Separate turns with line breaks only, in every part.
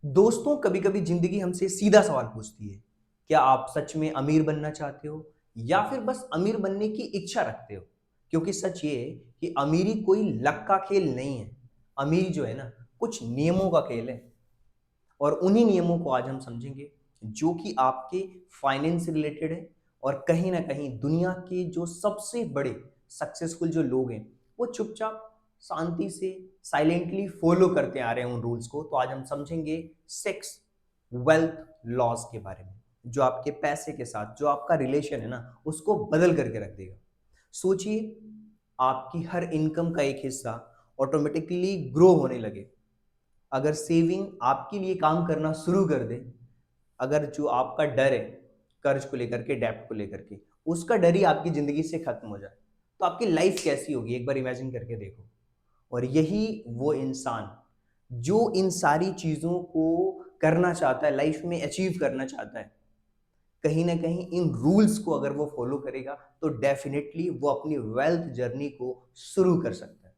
दोस्तों, कभी कभी जिंदगी हमसे सीधा सवाल पूछती है, क्या आप सच में अमीर बनना चाहते हो या फिर बस अमीर बनने की इच्छा रखते हो। क्योंकि सच ये है कि अमीरी कोई लक का खेल नहीं है। अमीरी जो है ना, कुछ नियमों का खेल है। और उन्हीं नियमों को आज हम समझेंगे, जो कि आपके फाइनेंस से रिलेटेड है। और कहीं ना कहीं दुनिया के जो सबसे बड़े सक्सेसफुल जो लोग हैं, वो चुपचाप शांति से साइलेंटली फॉलो करते आ रहे हैं उन रूल्स को। तो आज हम समझेंगे सेक्स वेल्थ लॉस के बारे में, जो आपके पैसे के साथ जो आपका रिलेशन है ना, उसको बदल करके रख देगा। सोचिए, आपकी हर इनकम का एक हिस्सा ऑटोमेटिकली ग्रो होने लगे अगर सेविंग आपके लिए काम करना शुरू कर दे। अगर जो आपका डर है कर्ज को लेकर के, डेब्ट को लेकर के, उसका डर ही आपकी जिंदगी से खत्म हो जाए, तो आपकी लाइफ कैसी होगी एक बार इमेजिन करके देखो। और यही वो इंसान जो इन सारी चीजों को करना चाहता है, लाइफ में अचीव करना चाहता है, कहीं ना कहीं इन रूल्स को अगर वो फॉलो करेगा तो डेफिनेटली वो अपनी वेल्थ जर्नी को शुरू कर सकता है।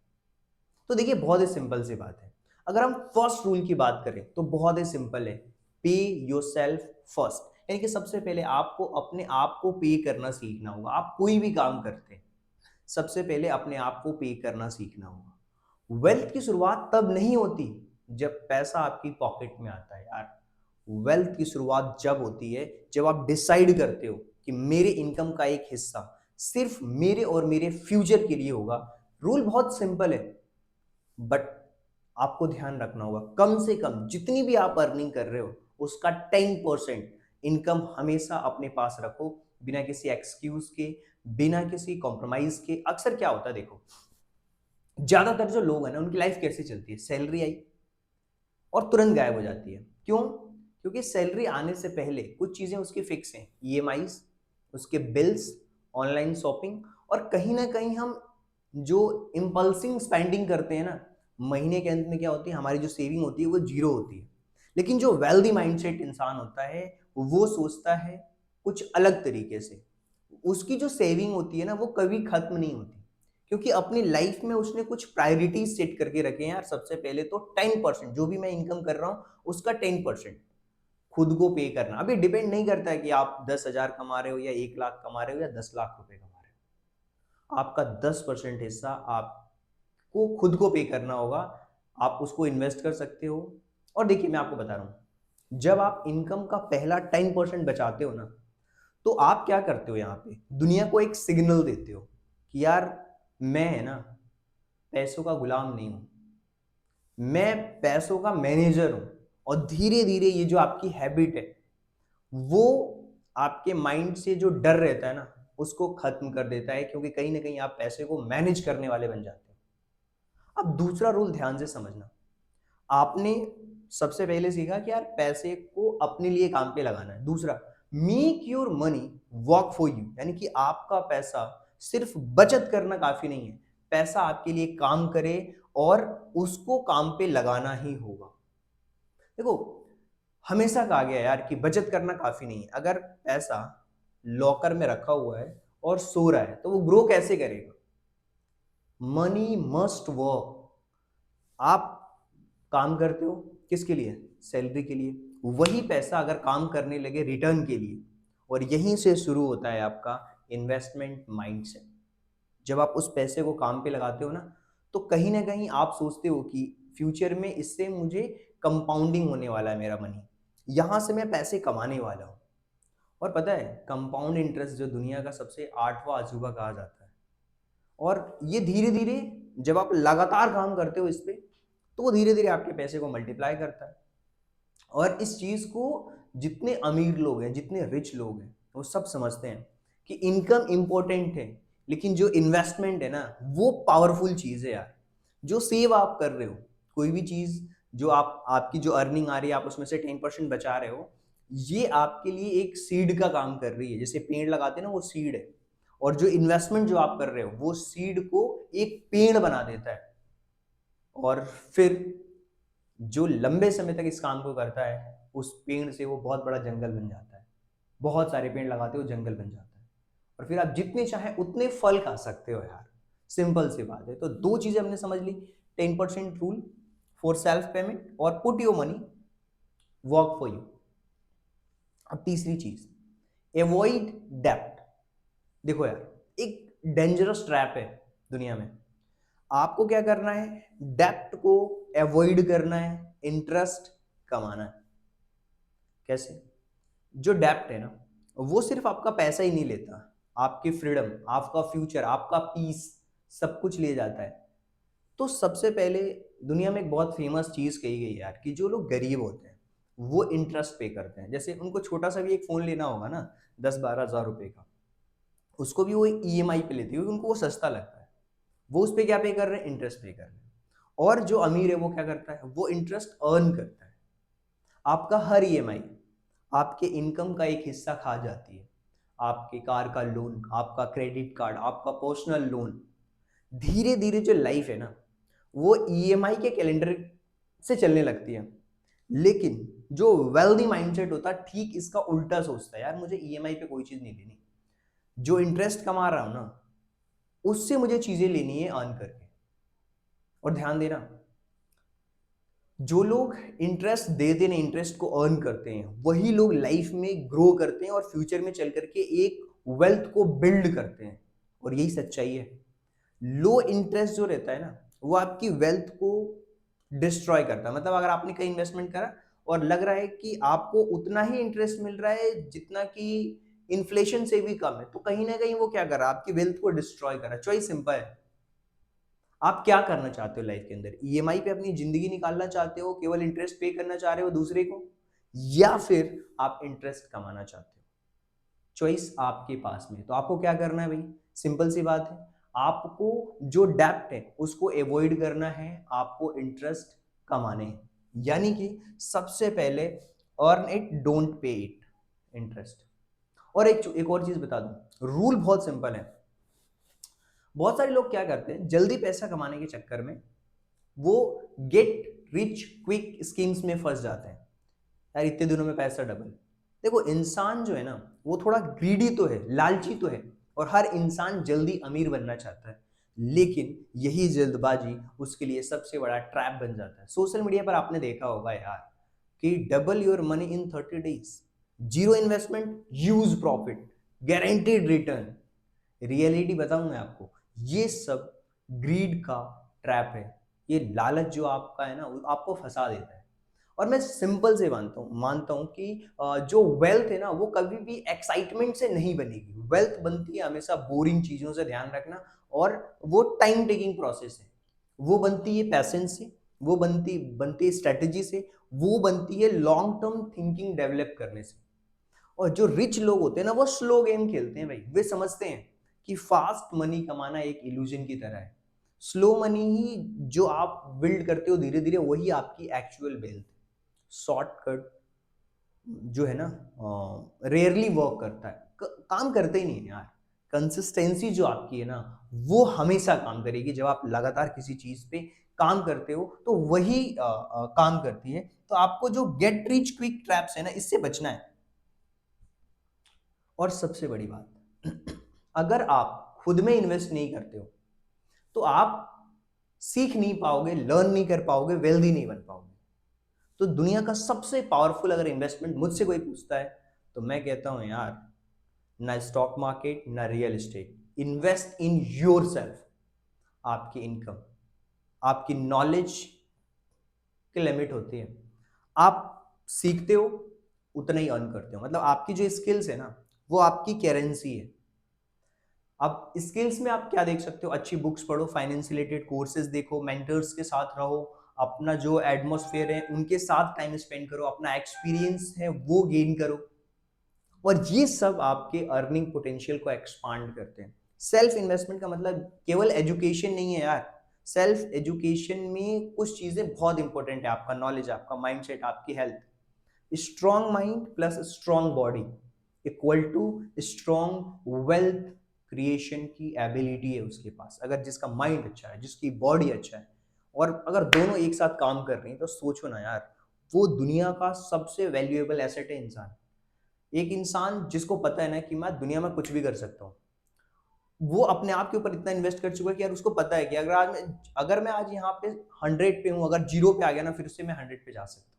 तो देखिए, बहुत ही सिंपल सी बात है। अगर हम फर्स्ट रूल की बात करें तो बहुत ही सिंपल है, पे योर सेल्फ फर्स्ट। यानी कि सबसे पहले आपको अपने आप को पे करना सीखना होगा। आप कोई भी काम करते हैं, सबसे पहले अपने आप को पे करना सीखना होगा। वेल्थ की शुरुआत तब नहीं होती जब पैसा आपकी पॉकेट में आता है यार। वेल्थ की शुरुआत जब होती है जब आप डिसाइड करते हो कि मेरे इनकम का एक हिस्सा सिर्फ मेरे और मेरे फ्यूचर के लिए होगा। रूल बहुत सिंपल है, बट आपको ध्यान रखना होगा, कम से कम जितनी भी आप अर्निंग कर रहे हो उसका 10% इनकम हमेशा अपने पास रखो, बिना किसी एक्सक्यूज के, बिना किसी कॉम्प्रोमाइज के। अक्सर क्या होता है देखो, ज्यादातर जो लोग हैं ना, उनकी लाइफ कैसे चलती है, सैलरी आई और तुरंत गायब हो जाती है। क्यों? क्योंकि सैलरी आने से पहले कुछ चीजें उसकी फिक्स हैं, ईएमआईज, उसके बिल्स, ऑनलाइन शॉपिंग, और कहीं ना कहीं हम जो इम्पल्सिव स्पेंडिंग करते हैं ना, महीने के अंत में क्या होती है, हमारी जो सेविंग होती है वो जीरो होती है। लेकिन जो वेल्दी माइंडसेट इंसान होता है, वो सोचता है कुछ अलग तरीके से। उसकी जो सेविंग होती है ना, वो कभी खत्म नहीं होती, क्योंकि अपनी लाइफ में उसने कुछ प्रायोरिटीज सेट करके रखे हैं यार। सबसे पहले तो 10%, जो भी मैं इनकम कर रहा हूं उसका 10% खुद को पे करना। अभी डिपेंड नहीं करता है कि आप 10,000 कमा रहे हो या 1 लाख कमा रहे हो या 10 लाख रुपए कमा रहे हो। आपका 10% हिस्सा आपको खुद को पे करना होगा। आप उसको इन्वेस्ट कर सकते हो। और देखिए, मैं आपको बता रहा हूं, जब आप इनकम का पहला 10% बचाते हो ना, तो आप क्या करते हो, यहाँ पे दुनिया को एक सिग्नल देते हो कि यार, मैं है ना, पैसों का गुलाम नहीं हूं, मैं पैसों का मैनेजर हूं। और धीरे धीरे ये जो आपकी हैबिट है, वो आपके माइंड से जो डर रहता है ना, उसको खत्म कर देता है, क्योंकि कहीं ना कहीं आप पैसे को मैनेज करने वाले बन जाते हो। अब दूसरा रूल ध्यान से समझना। आपने सबसे पहले सीखा कि यार पैसे को अपने लिए काम पे लगाना है। दूसरा, make your money work for you, यानी कि आपका पैसा सिर्फ बचत करना काफी नहीं है, पैसा आपके लिए काम करे और उसको काम पे लगाना ही होगा। देखो, हमेशा कहा गया है यार कि बचत करना काफी नहीं है। अगर पैसा लॉकर में रखा हुआ है और सो रहा है तो वो ग्रो कैसे करेगा? Money must work. आप काम करते हो किसके लिए? सैलरी के लिए। वही पैसा अगर काम करने लगे रिटर्न के लिए, और यहीं से शुरू होता है आपका इन्वेस्टमेंट माइंडसेट। जब आप उस पैसे को काम पे लगाते हो ना, तो कहीं ना कहीं आप सोचते हो कि फ्यूचर में इससे मुझे कंपाउंडिंग होने वाला है मेरा मनी, यहां से मैं पैसे कमाने वाला हूं। और पता है, कंपाउंड इंटरेस्ट जो दुनिया का सबसे आठवां अजूबा कहा जाता है। और ये धीरे धीरे, जब आप लगातार काम करते हो इस पे, तो वो धीरे धीरे आपके पैसे को मल्टीप्लाई करता है। और इस चीज को जितने अमीर लोग हैं, जितने रिच लोग हैं, वो सब समझते हैं कि इनकम इंपॉर्टेंट है, लेकिन जो इन्वेस्टमेंट है ना, वो पावरफुल चीज है यार। जो सेव आप कर रहे हो, कोई भी चीज जो आपकी जो अर्निंग आ रही है, आप उसमें से 10% बचा रहे हो, ये आपके लिए एक सीड का काम कर रही है। जैसे पेड़ लगाते हैं ना, वो सीड है। और जो इन्वेस्टमेंट जो आप कर रहे हो, वो सीड को एक पेड़ बना देता है। और फिर जो लंबे समय तक इस काम को करता है, उस पेड़ से वो बहुत बड़ा जंगल बन जाता है। बहुत सारे पेड़ लगाते हो, जंगल बन जाता है। और फिर आप जितने चाहे उतने फल खा सकते हो यार। सिंपल सी बात है। तो दो चीजें हमने समझ ली, 10% रूल फॉर सेल्फ पेमेंट और put your money work for you. अब तीसरी चीज, एवॉइड डेप्ट। देखो यार, एक डेंजरस ट्रैप है दुनिया में। आपको क्या करना है, डेप्ट को एवॉइड करना है, इंटरेस्ट कमाना है। कैसे? जो डेप्ट है ना, वो सिर्फ आपका पैसा ही नहीं लेता, आपकी फ्रीडम, आपका फ्यूचर, आपका पीस, सब कुछ ले जाता है। तो सबसे पहले दुनिया में एक बहुत फेमस चीज कही गई है यार, कि जो लोग गरीब होते हैं वो इंटरेस्ट पे करते हैं। जैसे उनको छोटा सा भी एक फोन लेना होगा ना, 10-12 हज़ार रुपए का, उसको भी वो ईएमआई पे लेते हैं क्योंकि उनको वो सस्ता लगता है। वो उस पे क्या पे कर रहे हैं, इंटरेस्ट पे कर रहे हैं। और जो अमीर है वो क्या करता है, वो इंटरेस्ट अर्न करता है। आपका हर ईएमआई आपके इनकम का एक हिस्सा खा जाती है। आपके कार का लोन, आपका क्रेडिट कार्ड, आपका पर्सनल लोन, धीरे धीरे जो लाइफ है ना, वो ईएमआई के कैलेंडर से चलने लगती है। लेकिन जो वेल्दी माइंडसेट होता है, ठीक इसका उल्टा सोचता है, यार मुझे ईएमआई पे कोई चीज नहीं लेनी, जो इंटरेस्ट कमा रहा हूं ना, उससे मुझे चीजें लेनी है अर्न करके। और ध्यान देना, जो लोग इंटरेस्ट देते हैं, इंटरेस्ट को अर्न करते हैं, वही लोग लाइफ में ग्रो करते हैं और फ्यूचर में चल करके एक वेल्थ को बिल्ड करते हैं। और यही सच्चाई है। लो इंटरेस्ट जो रहता है ना, वो आपकी वेल्थ को डिस्ट्रॉय करता है। मतलब अगर आपने कहीं इन्वेस्टमेंट करा और लग रहा है कि आपको उतना ही इंटरेस्ट मिल रहा है जितना कि इन्फ्लेशन से भी कम है, तो कहीं ना कहीं वो क्या कर रहा है, आपकी वेल्थ को डिस्ट्रॉय कर रहा है। चॉइस सिंपल है, आप क्या करना चाहते हो लाइफ के अंदर? ईएमआई पे अपनी जिंदगी निकालना चाहते हो, केवल इंटरेस्ट पे करना चाह रहे हो दूसरे को, या फिर आप इंटरेस्ट कमाना चाहते हो? चॉइस आपके पास में। तो आपको क्या करना है भाई, सिंपल सी बात है, आपको जो डेप्ट है उसको एवॉइड करना है, आपको इंटरेस्ट कमाने हैं। यानी कि सबसे पहले earn it, don't pay it, interest. और एक और चीज बता दूं, रूल बहुत सिंपल है। बहुत सारे लोग क्या करते हैं, जल्दी पैसा कमाने के चक्कर में वो गेट रिच क्विक स्कीम्स में फंस जाते हैं। यार इतने दिनों में पैसा डबल। देखो, इंसान जो है ना, वो थोड़ा ग्रीडी तो है, लालची तो है, और हर इंसान जल्दी अमीर बनना चाहता है। लेकिन यही जल्दबाजी उसके लिए सबसे बड़ा ट्रैप बन जाता है। सोशल मीडिया पर आपने देखा होगा यार, कि double your money in 30 days, zero investment, huge profit, guaranteed return. Reality बताऊं मैं आपको, ये सब ग्रीड का ट्रैप है। ये लालच जो आपका है ना, वो आपको फंसा देता है। और मैं सिंपल से मानता हूं कि जो वेल्थ है ना, वो कभी भी एक्साइटमेंट से नहीं बनेगी। वेल्थ बनती है हमेशा बोरिंग चीजों से, ध्यान रखना। और वो टाइम टेकिंग प्रोसेस है। वो बनती है पैसेंस से, वो बनती बनती है स्ट्रेटेजी से, वो बनती है लॉन्ग टर्म थिंकिंग डेवलप करने से। और जो रिच लोग होते हैं ना, वो स्लो गेम खेलते हैं भाई। वे समझते हैं कि फास्ट मनी कमाना एक इल्यूजन की तरह है। स्लो मनी ही जो आप बिल्ड करते हो धीरे धीरे, वही आपकी एक्चुअल वेल्थ। शॉर्टकट जो है ना, रेयरली वर्क करता है, काम करते ही नहीं है यार। कंसिस्टेंसी जो आपकी है ना, वो हमेशा काम करेगी। जब आप लगातार किसी चीज पे काम करते हो, तो वही काम करती है। तो आपको जो गेट रिच क्विक ट्रैप्स है ना, इससे बचना है। और सबसे बड़ी बात, अगर आप खुद में इन्वेस्ट नहीं करते हो, तो आप सीख नहीं पाओगे, लर्न नहीं कर पाओगे, वेल्दी नहीं बन पाओगे। तो दुनिया का सबसे पावरफुल अगर इन्वेस्टमेंट मुझसे कोई पूछता है, तो मैं कहता हूं यार, ना स्टॉक मार्केट, ना real estate, invest in your self. आपकी इनकम, आपकी नॉलेज की लिमिट होती है। आप सीखते हो उतना ही अर्न करते हो। मतलब आपकी जो स्किल्स है ना, वो आपकी करेंसी है। अब स्किल्स में आप क्या देख सकते हो, अच्छी बुक्स पढ़ो, फाइनेंस रिलेटेड कोर्सेज देखो, मेंटर्स के साथ रहो, अपना जो एटमॉस्फेयर है उनके साथ टाइम स्पेंड करो, अपना एक्सपीरियंस है वो गेन करो। और ये सब आपके अर्निंग पोटेंशियल को एक्सपांड करते हैं। सेल्फ इन्वेस्टमेंट का मतलब केवल एजुकेशन नहीं है यार। सेल्फ एजुकेशन में कुछ चीजें बहुत इंपॉर्टेंट है, आपका नॉलेज, आपका माइंडसेट, आपकी health. Strong mind plus strong body equal to strong wealth creation की एबिलिटी है उसके पास। अगर जिसका माइंड अच्छा है, जिसकी बॉडी अच्छा है, और अगर दोनों एक साथ काम कर रही हैं, तो सोचो ना यार, वो दुनिया का सबसे वैल्यूएबल एसेट है इंसान। एक इंसान जिसको पता है ना कि मैं दुनिया में कुछ भी कर सकता हूँ, वो अपने आप के ऊपर इतना इन्वेस्ट कर चुका है कि यार उसको पता है कि अगर मैं आज यहाँ पे 100 पे हूँ, अगर जीरो पे आ गया ना, फिर उससे मैं 100 पे जा सकता हूँ।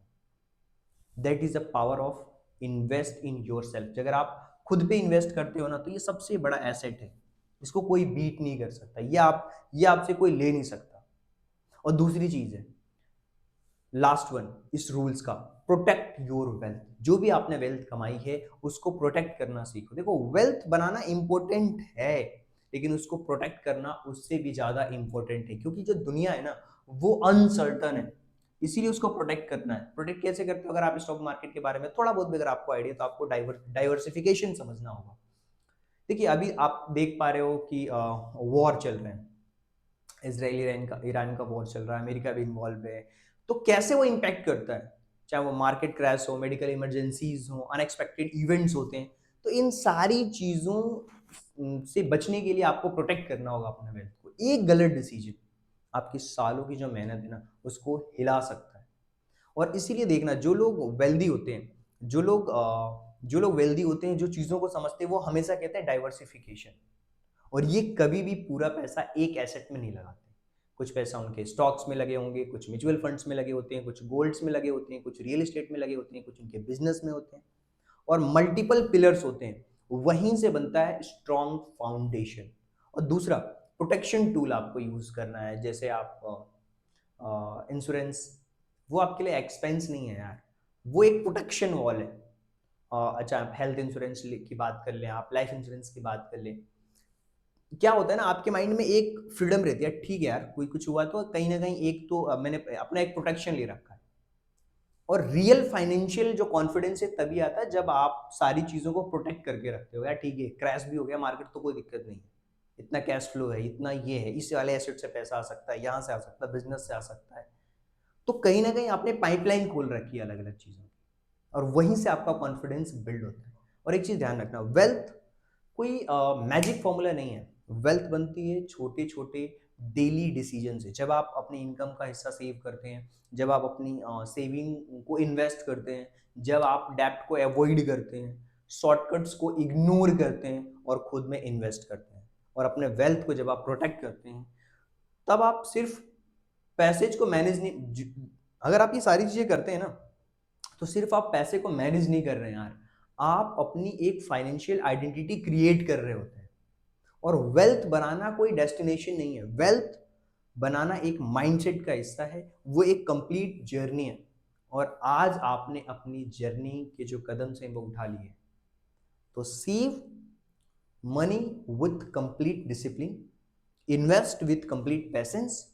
That is the power of invest in your self. अगर आप खुद पे इन्वेस्ट करते हो ना, तो ये सबसे बड़ा एसेट है, इसको कोई बीट नहीं कर सकता, ये आपसे कोई ले नहीं सकता। और दूसरी चीज है, लास्ट वन इस रूल्स का, प्रोटेक्ट योर वेल्थ। जो भी आपने वेल्थ कमाई है उसको प्रोटेक्ट करना सीखो। देखो, वेल्थ बनाना इंपॉर्टेंट है, लेकिन उसको प्रोटेक्ट करना उससे भी ज्यादा इंपॉर्टेंट है, क्योंकि जो दुनिया है ना वो अनसर्टन है, इसीलिए उसको प्रोटेक्ट करना है। प्रोटेक्ट कैसे करते हो? अगर आप स्टॉक मार्केट के बारे में थोड़ा बहुत भी अगर आपको आइडिया, तो आपको डाइवर्सिफिकेशन समझना होगा। देखिए, अभी आप देख पा रहे हो कि वॉर चल रहे हैं, इसराइल ईरान का वॉर चल रहा है, अमेरिका भी इन्वॉल्व है। तो कैसे वो इम्पैक्ट करता है, चाहे वो मार्केट क्रैश हो, मेडिकल इमरजेंसीज हो, अनएक्सपेक्टेड इवेंट्स होते हैं, तो इन सारी चीजों से बचने के लिए आपको प्रोटेक्ट करना होगा अपने वेल्थ को। एक गलत डिसीजन आपकी सालों की जो मेहनत है ना उसको हिला सकता है। और इसीलिए देखना, जो लोग वेल्दी होते हैं, जो लोग वेल्दी होते हैं, जो चीजों को समझते हैं, वो हमेशा कहते हैं डाइवर्सिफिकेशन। और ये कभी भी पूरा पैसा एक एसेट में नहीं लगाते। कुछ पैसा उनके स्टॉक्स में लगे होंगे, कुछ म्यूचुअल फंड्स में लगे होते हैं, कुछ गोल्ड्स में लगे होते हैं, कुछ रियल एस्टेट में लगे होते हैं, कुछ उनके बिजनेस में होते हैं, और मल्टीपल पिलर्स होते हैं। वहीं से बनता है स्ट्रॉन्ग फाउंडेशन। और दूसरा, प्रोटेक्शन टूल आपको यूज करना है। जैसे आप इंश्योरेंस, वो आपके लिए एक्सपेंस नहीं है यार, वो एक प्रोटेक्शन वॉल है। अच्छा, आप हेल्थ इंश्योरेंस की बात कर लें, आप लाइफ इंश्योरेंस की बात कर लें, क्या होता है ना, आपके माइंड में एक फ्रीडम रहती है, ठीक है यार, कोई कुछ हुआ तो कहीं ना कहीं एक तो मैंने अपना एक प्रोटेक्शन ले रखा है। और रियल फाइनेंशियल जो कॉन्फिडेंस है तभी आता है जब आप सारी चीजों को प्रोटेक्ट करके रखते हो। यार ठीक है, क्रैश भी हो गया मार्केट तो कोई दिक्कत नहीं है, इतना कैश फ्लो है, इतना ये है, इस वाले एसेट से पैसा आ सकता है, यहाँ से आ सकता है, बिजनेस से आ सकता है। तो कहीं ना कहीं आपने पाइपलाइन खोल रखी है अलग अलग चीजों की, और वहीं से आपका कॉन्फिडेंस बिल्ड होता है। और एक चीज ध्यान रखना, वेल्थ कोई मैजिक फॉर्मूला नहीं है। वेल्थ बनती है छोटे छोटे डेली डिसीजन से। जब आप अपनी इनकम का हिस्सा सेव करते हैं, जब आप अपनी सेविंग को इन्वेस्ट करते हैं, जब आप डेब्ट को अवॉइड करते हैं, शॉर्टकट्स को इग्नोर करते हैं और खुद में इन्वेस्ट करते हैं, और अपने वेल्थ को जब आप प्रोटेक्ट करते हैं, तब आप सिर्फ पैसेज को मैनेज नहीं अगर आप ये सारी चीजें करते हैं ना, तो सिर्फ आप पैसे को मैनेज नहीं कर रहे हैं यार, आप अपनी एक फाइनेंशियल आइडेंटिटी क्रिएट कर रहे होते हैं। और वेल्थ बनाना कोई डेस्टिनेशन नहीं है, वेल्थ बनाना एक माइंडसेट का हिस्सा है, वो एक कंप्लीट जर्नी है। और आज आपने अपनी जर्नी के जो कदम से वो उठा लिए, तो save money with complete discipline, invest with complete patience,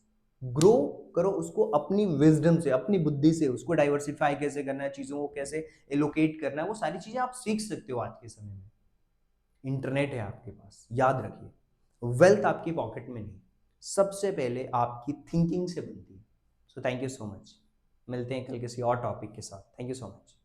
grow करो उसको अपनी विजडम से, अपनी बुद्धि से। उसको डाइवर्सिफाई कैसे करना है, चीजों को कैसे एलोकेट करना है, वो सारी चीजें आप सीख सकते हो आज के समय में। इंटरनेट है आपके पास, याद रखिए, वेल्थ आपकी पॉकेट में नहीं, सबसे पहले आपकी थिंकिंग से बनती है। So thank you so much, मिलते हैं कल किसी और टॉपिक के साथ। Thank you so much.